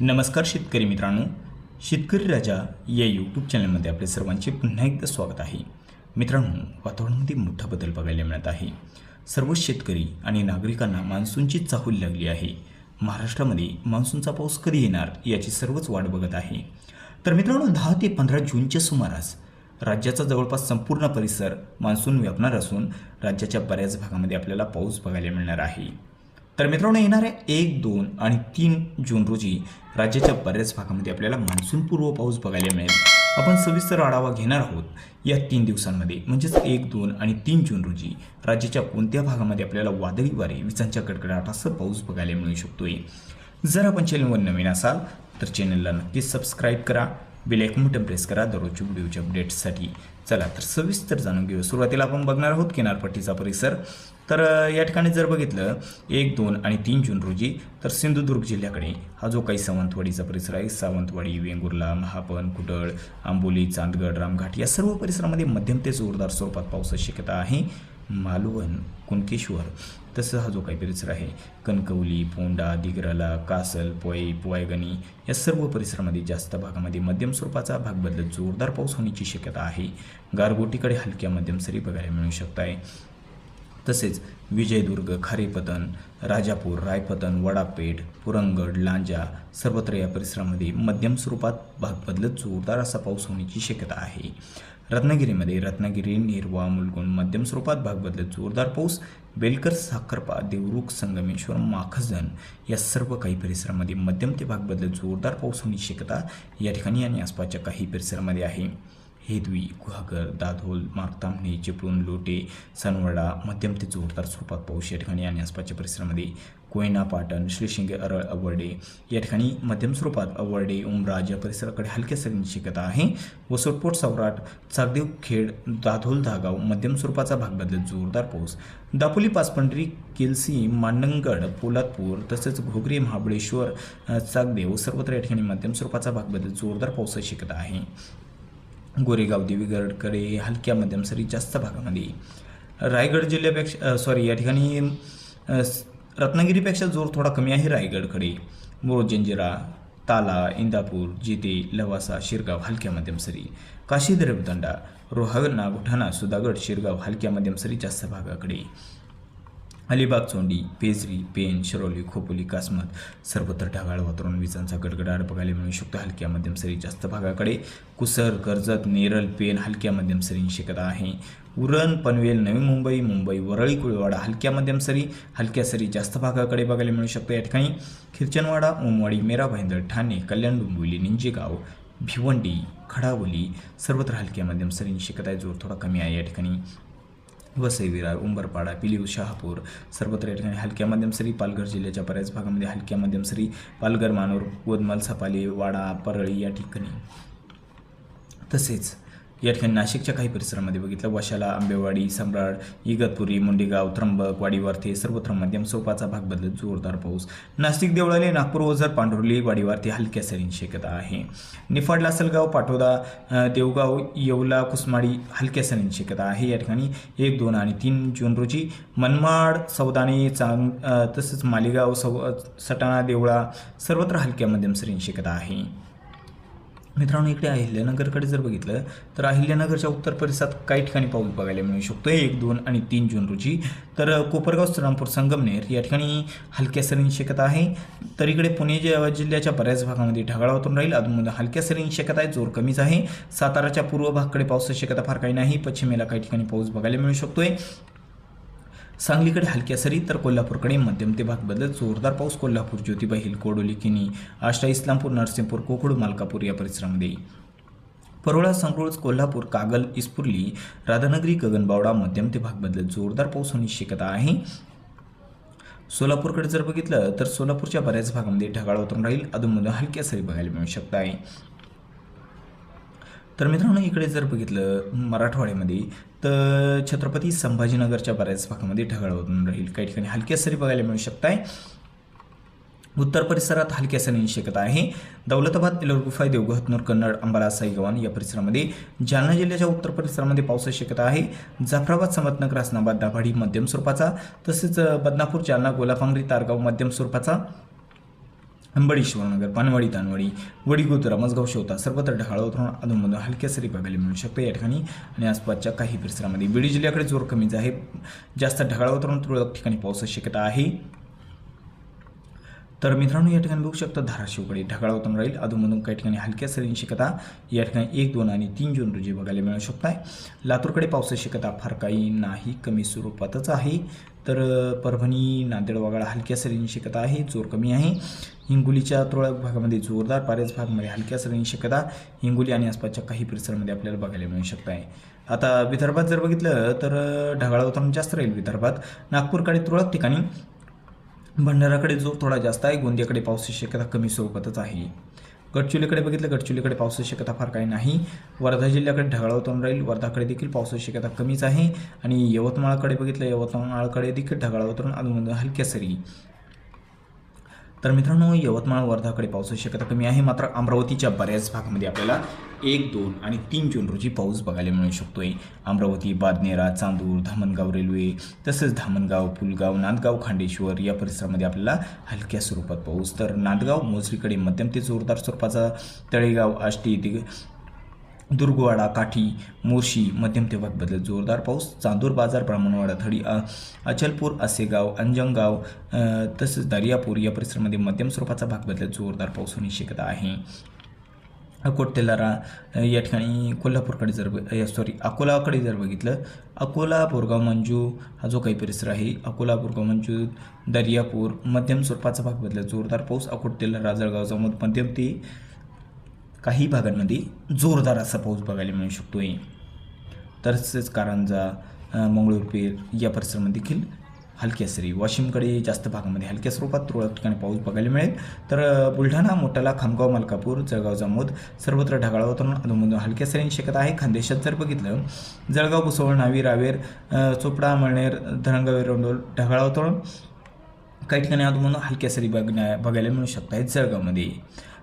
नमस्कार शेतकरी मित्रांनो, शेतकरी राजा या यूट्यूब चॅनलमध्ये आपले सर्वांचे पुन्हा एकदा स्वागत आहे. मित्रांनो, वातावरणामध्ये मोठा बदल बघायला मिळत आहे. सर्व शेतकरी आणि नागरिकांना मान्सूनची चाहूल लागली आहे. महाराष्ट्रामध्ये मान्सूनचा पाऊस कधी येणार याची सर्वच वाट बघत आहे. तर मित्रांनो, 10 ते 15 जूनच्या सुमारास राज्याचा जवळपास संपूर्ण परिसर मान्सून व्यापणार असून राज्याच्या बऱ्याच भागामध्ये आपल्याला पाऊस बघायला मिळणार आहे. तर मित्रांनो, येणाऱ्या 1, 2 आणि 3 जून रोजी राज्याच्या बऱ्याच भागामध्ये आपल्याला मान्सूनपूर्व पाऊस बघायला मिळेल. आपण सविस्तर आढावा घेणार आहोत या 3 दिवसांमध्ये, म्हणजेच 1, 2 आणि 3 जून रोजी राज्याच्या कोणत्या भागामध्ये आपल्याला वादळी वारे, विजांच्या कडकडाटासह पाऊस बघायला मिळू शकतोय. जर आपण चॅनलवर नवीन असाल तर चॅनलला नक्कीच सबस्क्राईब करा, बेल आयकॉन बटन प्रेस करा दररोजच्या व्हिडिओच्या अपडेट्ससाठी. चला तर सविस्तर जाणून घेऊ. सुरुवातीला आपण बघणार आहोत किनारपट्टीचा परिसर. तर या ठिकाणी जर बघितलं 1, 2 आणि 3 जून रोजी तर सिंधुदुर्ग जिल्ह्याकडे हा जो काही सावंतवाडीचा परिसर आहे, सावंतवाडी, वेंगुर्ला, महापण, कुडळ, आंबोली, चांदगड, रामघाट या सर्व परिसरामध्ये मध्यम ते जोरदार स्वरूपात पावसाची शक्यता आहे. मालवण, कुणकेश्वर तसं हा जो काही परिसर आहे, कणकवली, पोंडा, दिग्रला, कासल, पोई, पोयगणी या सर्व परिसरामध्ये जास्त भागामध्ये मध्यम स्वरूपाचा, भाग बदलत जोरदार पाऊस होण्याची शक्यता आहे. गारगोटीकडे हलक्या मध्यम सरी बघायला मिळू शकत आहे. तसेच विजयदुर्ग, खारेपतन, राजापूर, रायपतन, वडापेठ, पुरंगड, लांजा सर्वत्र या परिसरामध्ये मध्यम स्वरूपात भाग बदलत जोरदार असा पाऊस होण्याची शक्यता आहे. रत्नागिरीमध्ये रत्नागिरी, नेरवा, मुलगुण मध्यम स्वरूपात भाग बदलत जोरदार पाऊस. बेलकर, साखरपा, देवरुख, संगमेश्वर, माखजन या सर्व काही परिसरामध्ये मध्यम ते भाग बदलत जोरदार पाऊस होण्याची शक्यता या ठिकाणी आणि आसपासच्या काही परिसरामध्ये आहे. हेदवी, गुहागर, दाधोल, मार्तामणी, चिपळूण, लोटे, सनवडा मध्यम ते जोरदार स्वरूपात पाऊस या ठिकाणी आणि आसपासच्या परिसरामध्ये. कोयना, पाटण, श्रीशिंगे, अरळ, अवर्डे या ठिकाणी मध्यम स्वरूपात. अवर्डे, उमराज या परिसराकडे हलक्या सरींची शक्यता आहे. वसोटपोट, सौराट, चाकदेव, खेड, दाधोल, धागाव मध्यम स्वरूपाचा, भाग बदलत जोरदार पाऊस. दापोली, पाचपंढरी, केलसी, मांडणगड, पोलादपूर तसेच घोगरी, महाबळेश्वर, चाकदेव सर्वत्र या ठिकाणी मध्यम स्वरूपाचा, भाग बदलत जोरदार पावसाची शक्यता आहे. गोरेगाव, देवीगडकडे हलक्या मध्यम सरी जास्त भागामध्ये. रायगड जिल्ह्यापेक्षा या ठिकाणी रत्नागिरीपेक्षा जोर थोडा कमी आहे. रायगडकडे मोरजंजिरा, ताला, इंदापूर, जिते, लवासा, शिरगाव हलक्या मध्यम सरी. काशी, दरेबदंडा, रोहा, नागोठाणा, सुधागड, शिरगाव हलक्या मध्यम सरी जास्त भागाकडे. अलिबाग, चोंडी, पेजरी, पेन, शिरोली, खोपोली, कासमत सर्वत्र ढगाळ वातावरण, विजांचा गडगडाट बघायला मिळू शकतो हलक्या मध्यम सरी जास्त भागाकडे. कुसर, कर्जत, नेरल, पेन हलक्या मध्यम सरींची शक्यता आहे. उरण, पनवेल, नवी मुंबई, मुंबई, वरळी, कुळवाडा हलक्या मध्यम सरी, हलक्या सरी जास्त भागाकडे बघायला मिळू शकतो या ठिकाणी. खिरचनवाडा, ओमवाडी, मेरा भाईंदर, ठाणे, कल्याण, डोंबिवली, निंजेगाव, भिवंडी, खडावली सर्वत्र हलक्या मध्यम सरींची शक्यता आहे. जोर थोडा कमी आहे या ठिकाणी. वसई, विरार, उंबरपाडा, पिलीव, शहापूर सर्वत्र या ठिकाणी हलक्या मध्यम सरी. पालघर जिल्ह्याच्या बऱ्याच भागामध्ये हलक्या मध्यम सरी. पालघर, मानूर, गोदमल, सपाली, वाडा, परळी या ठिकाणी. तसेच या ठिकाणी नाशिकच्या काही परिसरामध्ये बघितलं, वशाला, आंबेवाडी, सम्राट, इगतपुरी, मुंडेगाव, त्र्यंबक, वाडीवार्थी सर्वत्र मध्यम स्वरूपाचा, भाग बदलत जोरदार पाऊस. नाशिक, देवळाली, नागपूर, ओझर, पांढुर्ली, वाडीवार्थी हलक्या सरींची शक्यता आहे. निफाड, लासलगाव, पाटोदा, देवगाव, येवला, कुसमाडी हलक्या सरींची शक्यता आहे या ठिकाणी. 1, 2 आणि 3 जून रोजी मनमाड, सौदाणे, तसेच मालेगाव, सटाणा, देवळा सर्वत्र हलक्या मध्यम सरींची शक्यता आहे. मित्रांनो, इकडे अहिल्यानगरकडे जर बघितलं तर अहिल्यानगरच्या उत्तर परिसरात काही ठिकाणी पाऊस बघायला मिळू शकतो 1, 2 आणि 3 जून रोजी. तर कोपरगाव, श्रीरामपूर, संगमनेर या ठिकाणी हलक्या सरींची शक्यता आहे. तर इकडे पुणे जिल्ह्याच्या बऱ्याच भागामध्ये ढगाळ वातावरण राहील. अधूनमधून हलक्या सरींची शक्यता आहे, जोर कमीच आहे. साताराच्या पूर्व भागाकडे पावसाची शक्यता फार काही नाही. पश्चिमेला काही ठिकाणी पाऊस बघायला मिळू शकतोय. सांगलीकडे हलक्या सरी. तर कोल्हापूरकडे मध्यम ते भाग बदलत जोरदार पाऊस. कोल्हापूर, ज्योतिबा हिल, कोडोली, किनी, आष्टा, इस्लामपूर, नरसिंहपूर, कोकूड, मालकापूर या परिसरामध्ये. परोळा, संगरूळ, कोल्हापूर, कागल, इस्पुर्ली, राधानगरी, गगनबावडा मध्यम ते भाग बदलत जोरदार पाऊस होण्याची शक्यता आहे. सोलापूरकडे जर बघितलं तर सोलापूरच्या बऱ्याच भागामध्ये ढगाळ वातावरण राहील. अधूनमधून हलक्या सरी बघायला मिळू शकत आहे. तर मित्रांनो, इकडे जर बघितलं मराठवाड्यामध्ये तर छत्रपती संभाजीनगरच्या बऱ्याच भागामध्ये ढगाळ वातावरण राहील. काही ठिकाणी हलक्या सरी बघायला मिळू शकत आहे. उत्तर परिसरात हलक्या सरींची शक्यता आहे. दौलताबाद, एलुरगुफा, देवगड, हतनूर, कन्नड, अंबाला, साईगव्हाण या परिसरामध्ये. जालना जिल्ह्याच्या उत्तर परिसरामध्ये पावसाची शक्यता आहे. जाफराबाद, समतनगर, हसनाबाद, दाभाडी मध्यम स्वरूपाचा. तसेच बदनापूर, जालना, गोलापांगरी, तारगाव मध्यम स्वरूपाचा. अंबडेश्वरनगर, पानवाडी, तानवाडी, वडीगोतरा, मसगाव, शेवता सर्वत्र ढगाळ वातावरण अधूनमधून हलक्या सरी बघायला मिळू शकते या ठिकाणी आणि आसपासच्या काही परिसरामध्ये. बीड जिल्ह्याकडे जोर कमीच आहे, जास्त ढगाळ वातावरण, तुरळक ठिकाणी पावसाची शक्यता आहे. तर मित्रांनो या ठिकाणी बघू शकता धाराशिवकडे ढगाळ वातावरण राहील, अधूनमधून काही ठिकाणी हलक्या सरींची शक्यता या ठिकाणी 1, 2 आणि 3 जून रोजी बघायला मिळू शकत आहे. लातूरकडे पावसाची शक्यता फार काही नाही, कमी स्वरूपातच आहे. तर परभणी, नांदेड वगळा हलक्या सरींची शक्यता आहे, जोर कमी आहे. हिंगोलीच्या तुरळक भागामध्ये जोरदार, बऱ्याच भागामध्ये हलक्या सरींची शक्यता हिंगोली आणि आसपासच्या काही परिसरामध्ये आपल्याला बघायला मिळू शकत आहे. आता विदर्भात जर बघितलं तर ढगाळ वातावरण जास्त राहील विदर्भात. नागपूरकडे तुरळक ठिकाणी, भंडाराकडे जोर थोडा जास्त आहे, गोंदियाकडे पावसाची शक्यता कमी स्वरूपातच आहे. गडचिरोलीकडे बघितलं, गडचिरोलीकडे पावसाची शक्यता फार काही नाही. वर्धा जिल्ह्याकडे ढगाळ वातावरण राहील, वर्धाकडे देखील पावसाची शक्यता कमीच आहे. आणि यवतमाळकडे बघितलं, यवतमाळकडे देखील ढगाळ वातावरण अधूनमधून हलक्या सरी. तर मित्रांनो यवतमाळ, वर्धाकडे पावसाची शक्यता कमी आहे. मात्र अमरावतीच्या बऱ्याच भागामध्ये आपल्याला 1, 2 आणि 3 जून रोजी पाऊस बघायला मिळू शकतोय. अमरावती, बादनेरा, चांदूर, धामणगाव रेल्वे, तसेच धामणगाव, पुलगाव, नांदगाव, खांडेश्वर या परिसरामध्ये आपल्याला हलक्या स्वरूपात पाऊस. तर नांदगाव, मोसरीकडे मध्यम ते जोरदार स्वरूपाचा, तळेगाव, आष्टी, दुर्गवाडा, काठी, मोर्शी मध्यम ते बदलत जोरदार पाऊस. चांदूर बाजार, ब्राह्मणवाडा, थडी, अचलपूर, आसेगाव, अंजनगाव, तसेच दर्यापूर या परिसरामध्ये मध्यम स्वरूपाचा भाग बदलत जोरदार पाऊस होण्याची शक्यता आहे. अकोट, तेलारा या ठिकाणी कोल्हापूरकडे अकोलाकडे जर बघितलं, अकोला, बोरगाव, मंजू हा जो काही परिसर आहे, अकोला, बोरगाव, मंजू, दर्यापूर मध्यम स्वरूपाचा भाग बदलत जोरदार पाऊस. अकोट, तेलारा, जळगावचा मध्यम ते काही भागांमध्ये जोरदार असा पाऊस बघायला मिळू शकतोय. तसेच कारंजा, मंगळूरपेर या परिसरामध्ये देखील हलक्या सरी. वाशिमकडे जास्त भागामध्ये हलक्या स्वरूपात तुरळक ठिकाणी पाऊस बघायला मिळेल. तर बुलढाणा, मोठाला, खामगाव, मलकापूर, जळगाव, जामोद सर्वत्र ढगाळ वातावरण अधूनमधून हलक्या सरींची शक्यता आहे. खानदेशात जर बघितलं, जळगाव, भुसावळ, नावी, रावेर, चोपडा, मळनेर, धरणगाव, रोंडोल ढगाळ वातावरण, काही ठिकाणी अधूनमधून हलक्या सरी बघायला मिळू शकत आहेत. जळगावमध्ये,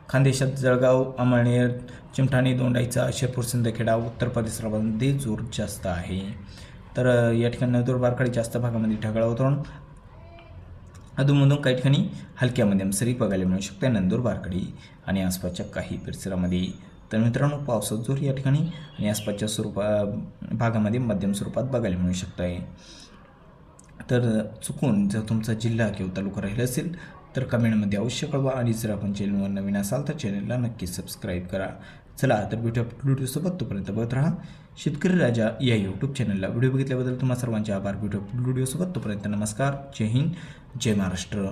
खानदेशात जळगाव, अमळनेर, चिमठाणे, दोंडाईचा, शेरपूर, सिंदखेडा उत्तर परिसरामध्ये जोर जास्त आहे. तर या ठिकाणी नंदुरबारकडे जास्त भागामध्ये ढगाळ वातावरण अधूनमधून काही ठिकाणी हलक्या मध्यम सरी बघायला मिळू शकते नंदुरबारकडे आणि आसपासच्या काही परिसरामध्ये. तर मित्रांनो पावसाचा जोर या ठिकाणी आणि आसपासच्या भागामध्ये मध्यम स्वरूपात बघायला मिळू शकत आहे. तर चुकून जर तुमचा जिल्हा किंवा तालुका राहिला असेल तर कमेंटमध्ये अवश्य कळवा आणि जर आपण चॅनलवर नवीन असाल तर चॅनलला नक्की सबस्क्राईब करा. चला तर व्हिडिओसोबत तोपर्यंत बघत राहा शेतकरी राजा या यूट्यूब चॅनलला. व्हिडिओ बघितल्याबद्दल तुम्हा सर्वांचे आभार. व्हिडिओसोबत तोपर्यंत नमस्कार. जय हिंद, जय महाराष्ट्र.